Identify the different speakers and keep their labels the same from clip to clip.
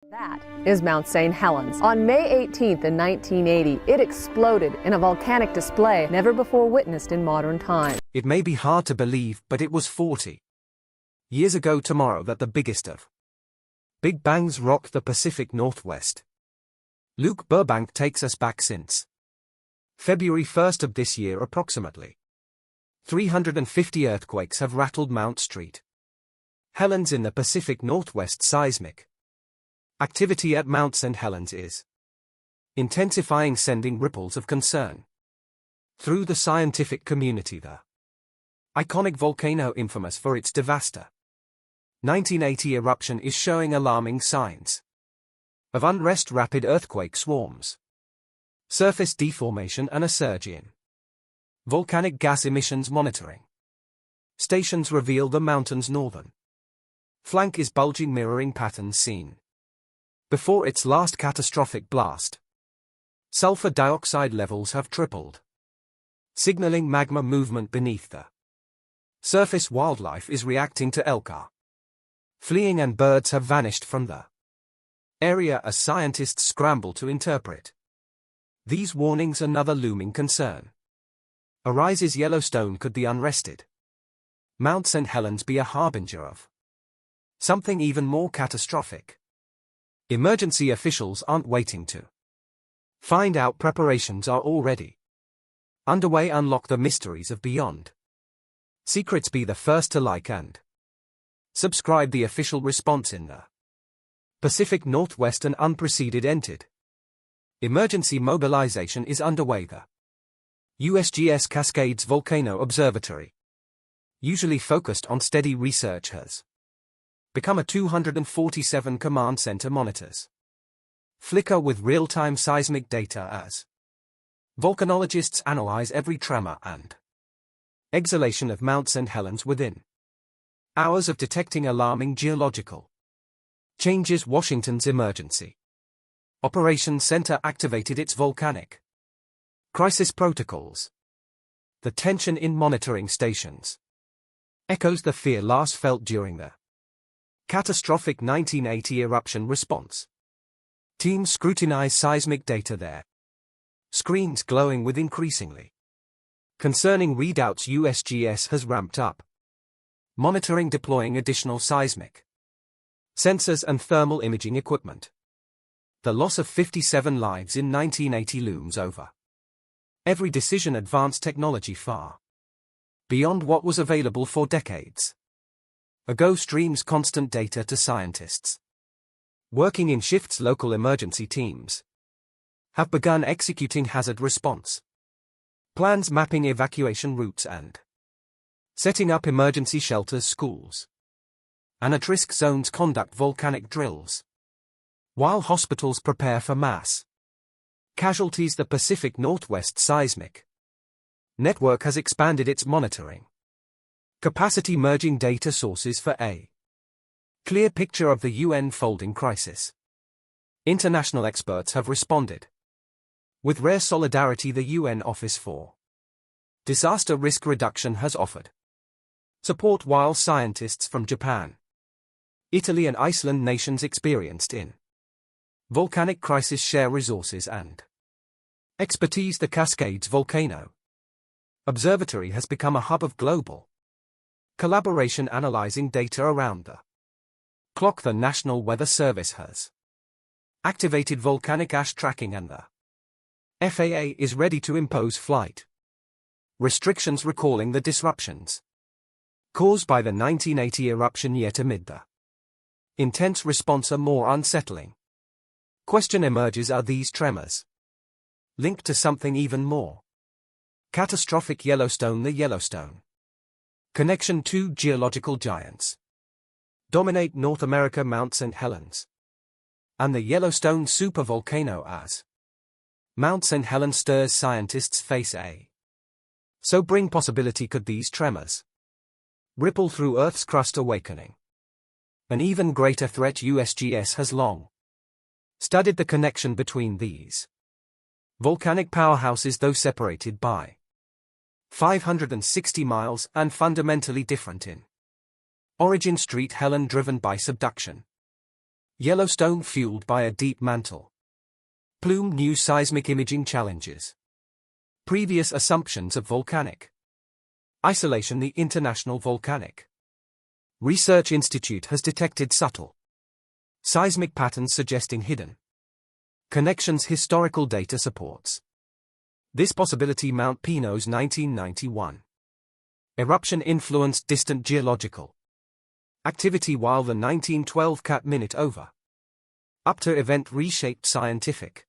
Speaker 1: That is Mount St. Helens. On May 18th in 1980, it exploded in a volcanic display never before witnessed in modern times.
Speaker 2: It may be hard to believe, but it was 40 years ago tomorrow that the biggest of Big Bangs rocked the Pacific Northwest. Luke Burbank takes us back since February 1st of this year. Approximately 350 earthquakes have rattled Mount St. Helens in the Pacific Northwest. Seismic activity at Mount St. Helens is intensifying, sending ripples of concern through the scientific community. The iconic volcano, infamous for its devastating 1980 eruption, is showing alarming signs of unrest, rapid earthquake swarms, surface deformation, and a surge in volcanic gas emissions. Monitoring stations reveal the mountain's northern flank is bulging, mirroring patterns seen before its last catastrophic blast. Sulfur dioxide levels have tripled, signaling magma movement beneath the surface. Wildlife is reacting to elk fleeing, and birds have vanished from the area as scientists scramble to interpret these warnings. Another looming concern arises: Yellowstone. Could the unrested Mount St. Helens be a harbinger of something even more catastrophic? Emergency officials aren't waiting to find out. Preparations are already underway. Unlock the mysteries of beyond secrets. Be the first to like and subscribe. The official response in the Pacific Northwest: an unprecedented emergency mobilization is underway. The USGS Cascades Volcano Observatory, usually focused on steady research, has become a 247 command center. Monitors flicker with real-time seismic data as volcanologists analyze every tremor and exhalation of Mount St. Helens within hours of detecting alarming geological changes. Washington's Emergency Operations Center activated its volcanic crisis protocols. The tension in monitoring stations echoes the fear last felt during the catastrophic 1980 eruption response. Teams scrutinize seismic data, their screens glowing with increasingly concerning readouts. USGS has ramped up monitoring, deploying additional seismic sensors and thermal imaging equipment. The loss of 57 lives in 1980 looms over every decision. Advanced technology far beyond what was available for decades ago streams constant data to scientists working in shifts. Local emergency teams have begun executing hazard response plans, mapping evacuation routes and setting up emergency shelters. Schools and at-risk zones conduct volcanic drills, while hospitals prepare for mass casualties. The Pacific Northwest Seismic Network has expanded its monitoring capacity, merging data sources for a clear picture of the UN-folding crisis. International experts have responded with rare solidarity. The UN Office for Disaster Risk Reduction has offered support, while scientists from Japan, Italy, and Iceland, nations experienced in volcanic crisis, share resources and expertise. The Cascades Volcano Observatory has become a hub of global collaboration, analyzing data around the clock. The National Weather Service has activated volcanic ash tracking, and the FAA is ready to impose flight restrictions, recalling the disruptions caused by the 1980 eruption. Yet amid the intense response, a more unsettling question emerges: are these tremors linked to something even more catastrophic? Yellowstone. The Yellowstone connection. Two geological giants dominate North America: Mount St. Helens and the Yellowstone supervolcano. As Mount St. Helens stirs, scientists face a sobering possibility: could these tremors ripple through Earth's crust, awakening an even greater threat? USGS has long studied the connection between these volcanic powerhouses, though separated by 560 miles and fundamentally different in origin. St. Helens, driven by subduction, Yellowstone fueled by a deep mantle. Plume new seismic imaging challenges. Previous assumptions of volcanic. Isolation. The International Volcanic Research Institute has detected subtle seismic patterns suggesting hidden connections. Historical data supports this possibility. Mount Pinot's 1991 eruption influenced distant geological activity, while the 1912 Cat-Minute over Upter event reshaped scientific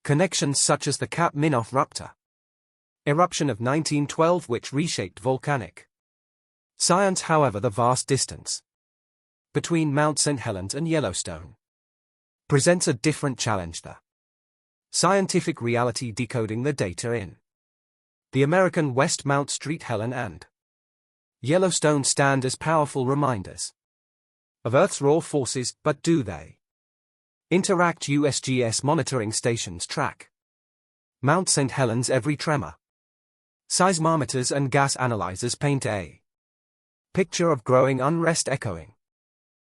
Speaker 2: connections, such as the Cat-Minute Rupter eruption of 1912, which reshaped volcanic science. However, the vast distance between Mount St. Helens and Yellowstone presents a different challenge: the scientific reality. Decoding the data in the American West. Mount St. Helens and Yellowstone stand as powerful reminders of Earth's raw forces, but do they interact? USGS monitoring stations track Mount St. Helens' every tremor. Seismometers and gas analyzers paint a picture of growing unrest, echoing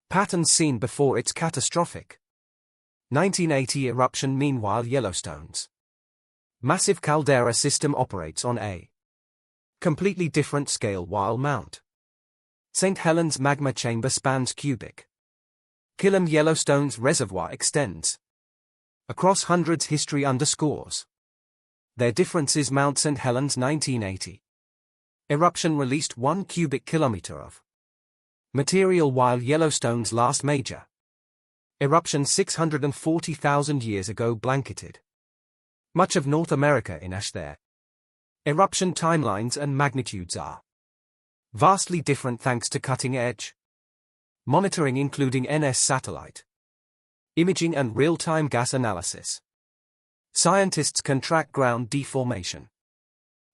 Speaker 2: patterns seen before its catastrophic 1980 eruption. Meanwhile, Yellowstone's massive caldera system operates on a completely different scale. While Mount St. Helens' magma chamber spans cubic kilometers, Yellowstone's reservoir extends across hundreds. History underscores their differences. Mount St. Helens' 1980 eruption released 1 cubic kilometer of material, while Yellowstone's last major eruption 640,000 years ago blanketed much of North America in ash. Their eruption timelines and magnitudes are vastly different thanks to cutting-edge monitoring, including NS satellite imaging and real-time gas analysis. Scientists can track ground deformation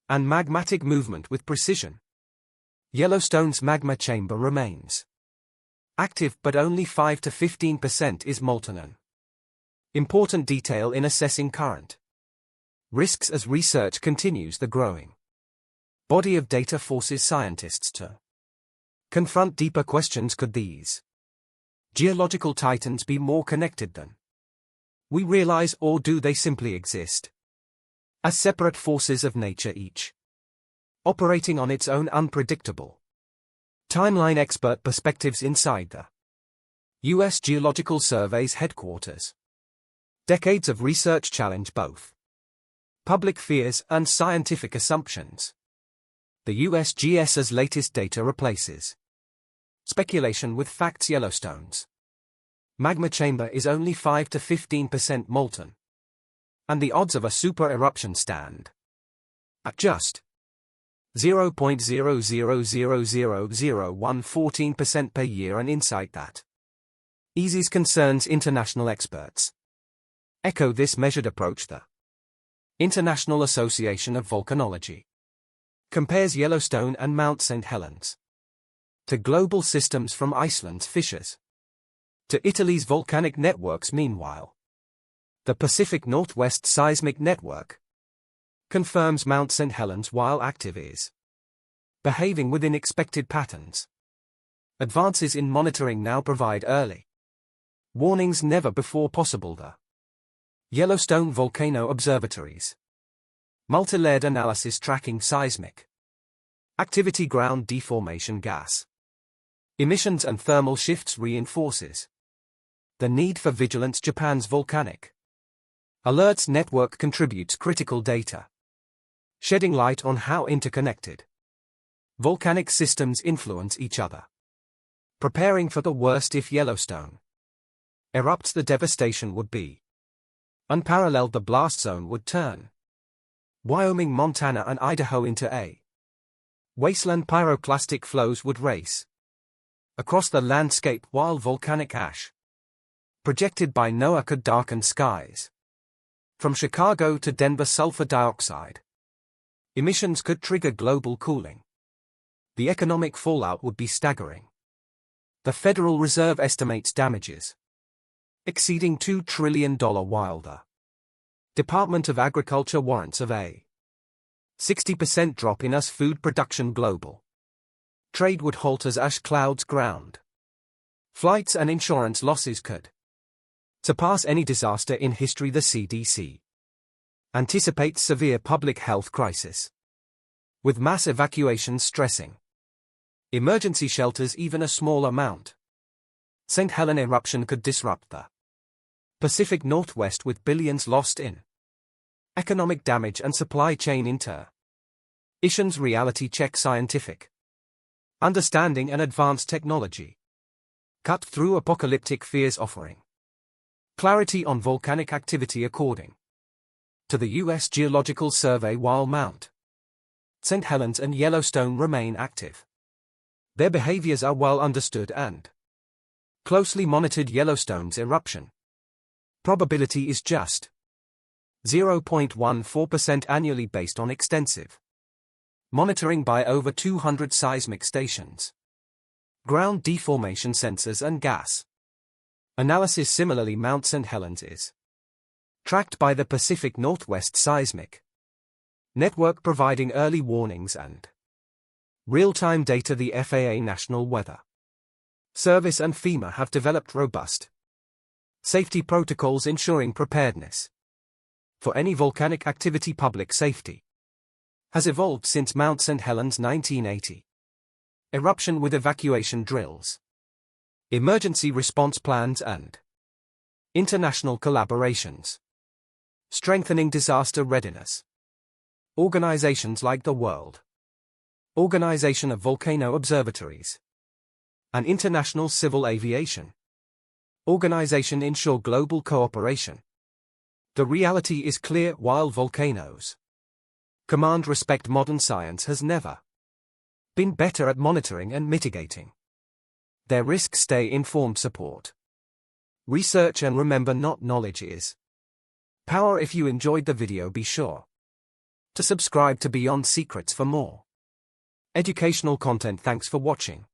Speaker 2: and magmatic movement with precision. Yellowstone's magma chamber remains active, but only 5 to 15% is molten. An important detail in assessing current risks as research continues. The growing body of data forces scientists to confront deeper questions. Could these geological titans be more connected than we realize, or do they simply exist as separate forces of nature, each operating on its own unpredictable timeline? Expert perspectives inside the U.S. Geological Survey's headquarters. Decades of research challenge both public fears and scientific assumptions. The USGS's latest data replaces speculation with facts. Yellowstone's magma chamber is only 5 to 15% molten, and the odds of a super eruption stand at just 0.00000114% per year, an insight that eases concerns. International experts echo this measured approach. The International Association of Volcanology compares Yellowstone and Mount St. Helens to global systems, from Iceland's fissures to Italy's volcanic networks. Meanwhile, the Pacific Northwest Seismic Network confirms Mount St. Helens, while active, is behaving within expected patterns. Advances in monitoring now provide early warnings never before possible. The Yellowstone Volcano Observatories multi-layered analysis tracking seismic activity, ground deformation, gas emissions and thermal shifts reinforces the need for vigilance. Japan's volcanic alerts network contributes critical data, shedding light on how interconnected volcanic systems influence each other. Preparing for the worst: if Yellowstone erupts, the devastation would be unparalleled. The blast zone would turn Wyoming, Montana, and Idaho into a wasteland. Pyroclastic flows would race across the landscape, while volcanic ash projected by NOAA could darken skies. From Chicago to Denver, sulfur dioxide emissions could trigger global cooling. The economic fallout would be staggering. The Federal Reserve estimates damages exceeding $2 trillion, while the Department of Agriculture warrants of a 60% drop in US food production. Global trade would halt as ash clouds ground Flights and insurance losses could surpass any disaster in history. The CDC anticipates severe public health crisis, with mass evacuations stressing emergency shelters. Even a small amount St. Helena eruption could disrupt the Pacific Northwest, with billions lost in economic damage and supply chain interruptions. Reality check: scientific understanding and advanced technology cut through apocalyptic fears, offering clarity on volcanic activity. According to the U.S. Geological Survey, while Mount St. Helens and Yellowstone remain active, their behaviors are well understood and closely monitored. Yellowstone's eruption probability is just 0.14% annually, based on extensive monitoring by over 200 seismic stations, ground deformation sensors and gas analysis. Similarly, Mount St. Helens is tracked by the Pacific Northwest Seismic Network, providing early warnings and real-time data. The FAA, National Weather Service and FEMA have developed robust safety protocols ensuring preparedness for any volcanic activity. Public safety has evolved since Mount St. Helens' 1980 eruption, with evacuation drills, emergency response plans and international collaborations strengthening disaster readiness. Organizations like the World Organization of Volcano Observatories and International Civil Aviation Organization ensure global cooperation. The reality is clear: while volcanoes command respect, modern science has never been better at monitoring and mitigating their risks. Stay informed, support research, and remember, not knowledge is power. If you enjoyed the video, be sure to subscribe to Beyond Secrets for more educational content. Thanks for watching.